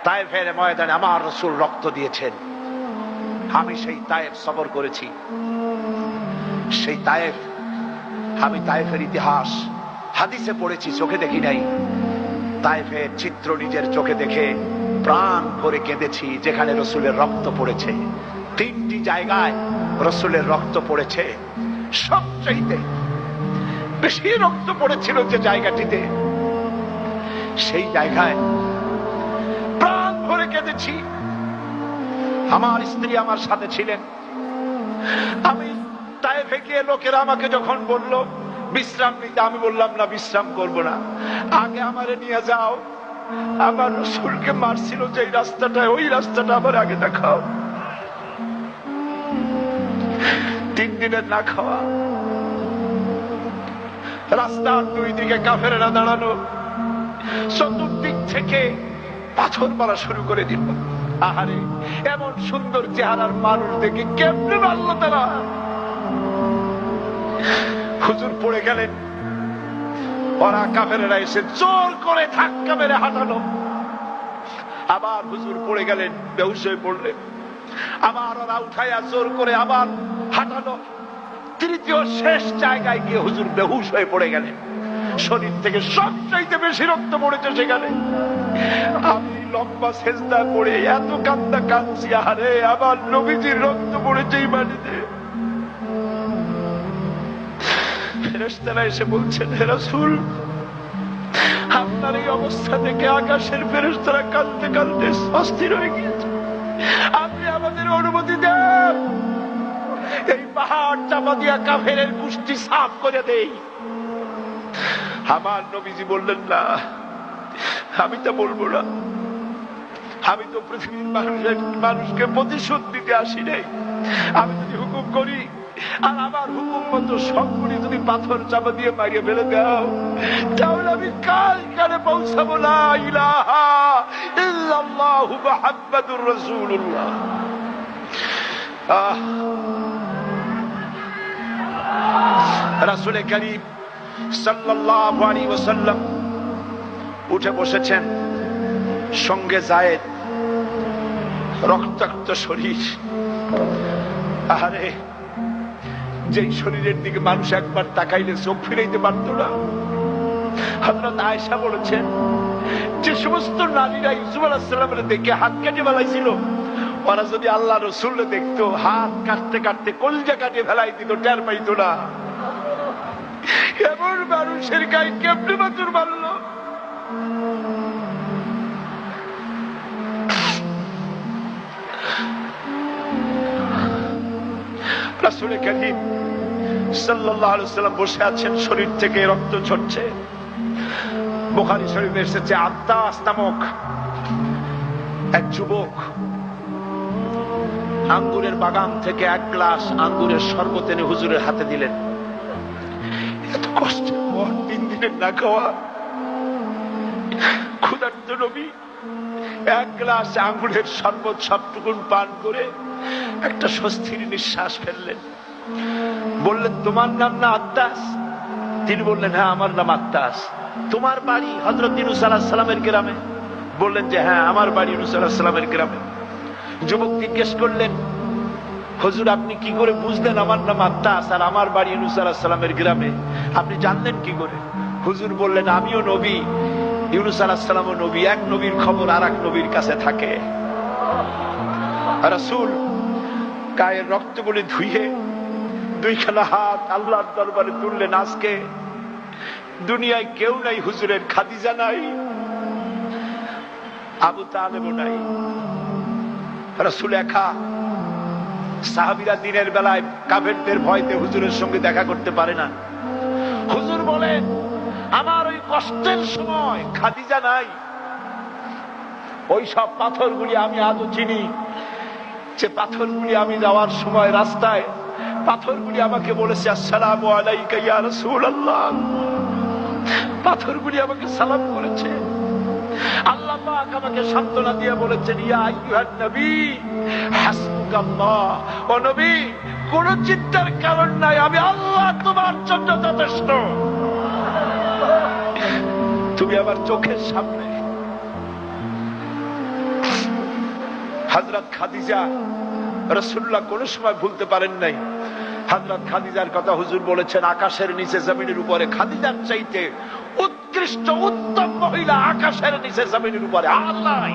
তায়েফের ময়দানে আমার রাসূল রক্ত দিয়েছেন। আমি সেই তায়েফ সফর করেছি। সেই তায়েফ, আমি তায়েফের ইতিহাস হাদিসে পড়েছি, চোখে দেখি নাই। তায়েফের চিত্র নিজের চোখে দেখে প্রাণ ভরে কেঁদেছি। যেখানে রাসূলের রক্ত পড়েছে, 3টি জায়গায় রাসূলের রক্ত পড়েছে। সবচেয়ে বেশি রক্ত পড়েছিল যে জায়গাটিতে, সেই জায়গায় প্রাণ ভরে কেঁদেছি। আমার স্ত্রী আমার সাথে ছিলেন। আমি তায়েফে গিয়ে লোকেরা আমাকে যখন বলল বিশ্রাম নিতে, আমি বললাম না, বিশ্রাম করব না, আগে আমারে নিয়ে যাও। আমার রাসূলকে মারছিল যে রাস্তাটা, ওই রাস্তাটা আমার আগে দেখাও। 3 দিনের না খাওয়া, রাস্তার 2 দিকে কাফেরেরা দাঁড়ানো, চতুর্দিক থেকে পাথর মারা শুরু করে দিল। আহারে, এমন সুন্দর চেহারার মানুষ দেখে কেমনে মারল তারা। হুজুর পড়ে গেলেন, ওরা কাফেরেরা এসে জোর করে ধাক্কা মেরে হাঁটালো। আবার হুজুর পড়ে গেলেন, বেহুশ হয়ে পড়লেন। আবার ওরা উঠাইয়া জোর করে আবার হাঁটালো। তৃতীয় শেষ জায়গায় গিয়ে হুজুর বেহুশ হয়ে পড়ে গেলেন। শরীর থেকে সবচাইতে বেশি রক্ত পড়েছে সেখানে। আমি লম্বা সেজদা পড়ে এত কান্না কাঁদছি, আরে আমার নবীজির রক্ত পড়েছে এই মাটিতে। ফেরেশতারা এসে বলছেন, হে রাসূল, আপনার এই অবস্থা থেকে আকাশের ফেরেশতারা কাঁদতে কাঁদতে অস্থির হয়ে গিয়েছে। আপনি আমাদের অনুমতি দেন, এই পাহাড় চাপা দিয়া কাফেরের কুষ্টি সাফ করে দেই। আমার নবীজি বললেন, না, আমি তা বলবো না। আমি তো পৃথিবীর মানুষকে প্রতিশোধ দিতে আসি নাই। আমি যদি হুকুম করি আর আমার হুকুম মতো সবগুলি যদি পাথর চাপা দিয়ে মারিয়ে ফেলে দাও, তাহলে আমি কাল কালে পৌঁছাবো লা ইলাহা ইল্লাল্লাহু মুহাম্মাদুর রাসূলুল্লাহ। রাসূল করিম সাল্লাল্লাহু আলাইহি ওয়াসাল্লাম উঠে বসেছেন, সঙ্গে যায়েদ, রক্তাক্ত শরীর। আরে, যেই শরীরের দিকে মানুষ একবার তাকাইলে চোখ ফিরাইতে পারত না। হযরত আয়েশা বলেছেন, যে সমস্ত নারীরা ইউসুফ আলাইহিস সালামের দেখে হাত কেটে ফেলাইছিল, ওরা যদি আল্লাহ রাসূলকে দেখতো, হাত কাটতে কাটতে কলজা কাটিয়ে ফেলাই দিত, টের পাইত না। এমন মানুষের গায়ে কেমনে পাথর মারল? রাসূল করিম সাল্লাল্লাহু আলাইহি ওয়াসাল্লাম বসে আছেন, শরীর থেকে রক্ত ঝরছে। বুখারী শরীফে এসেছে, আত্তাস নামক এক যুবক আঙ্গুরের বাগান থেকে 1 গ্লাস আঙ্গুরের শরবত এনে হুজুরের হাতে দিলেন। এত কষ্টের পর 3 দিনের না খাওয়া ক্ষুধার্ত নবী 1 গ্লাস আঙ্গুরের শরবত সবটুকুন পান করে একটা স্বস্তির নিঃশ্বাস ফেললেন। বললেন, তোমার নাম না আত্তাস? তিনি বললেন, হ্যাঁ, আমার নাম আত্তাস। তোমার বাড়ি হযরত ইউনূস আলাইহিস সালামের গ্রামে? বললেন যে হ্যাঁ, আমার বাড়ি ইউনূস আলাইহিস সালামের গ্রামে। যুবক জিজ্ঞেস করলেন, হুজুর, আপনি কি করে বুঝলেন আমার নাম আত্তাস আর আমার বাড়ি ইউনূস আলাইহিস সালামের গ্রামে? আপনি জানলেন কি করে? হুজুর বললেন, আমিও নবী, ইউনূস আলাইহিস সালামও নবী। এক নবীর খবর আর এক নবীর কাছে থাকে। রাসূল গায়ের রক্তগুলি ধুইয়ে 2খানা হাত আল্লাহর দরবারে তুললেন। আজকে দুনিয়ায় কেউ নাই হুজুরের, খাদিজা নাই, আবু তালেবও নাই, রাসূল একা। সাহাবীরা দিনের বেলায় কাফেরদের ভয়তে হুজুরের সঙ্গে দেখা করতে পারে না। হুজুর বলেন, আমার ওই কষ্টের সময় খাদিজা নাই। ওই সব পাথরগুলি আমি আজও চিনি, যে পাথরগুলি আমি যাওয়ার সময় রাস্তায় পাথরগুলি আমাকে বলেছে, আসসালামু আলাইকা ইয়া রাসূলুল্লাহ। পাথরগুলি আমাকে সালাম করেছে। আল্লাহ পাক আমাকে সান্ত্বনা দিয়ে বলেছেন, ইয়া আইয়ুহান নবী হাসবুকাল্লাহ। ও নবী, কোন চিন্তার কারণ নাই, আমি আল্লাহ তোমার জন্য যথেষ্ট। তুমি আমার চোখের সামনে। হযরত খাদিজা রাসূলুল্লাহ কোন সময় ভুলতে পারেন নাই। হযরত খাদিজার কথা হুজুর বলেছেন, আকাশের নিচে জমিনের উপরে খাদিজার চাইতে উৎকৃষ্ট উত্তম মহিলা আকাশের নিচে জমিনের উপরে আর নাই।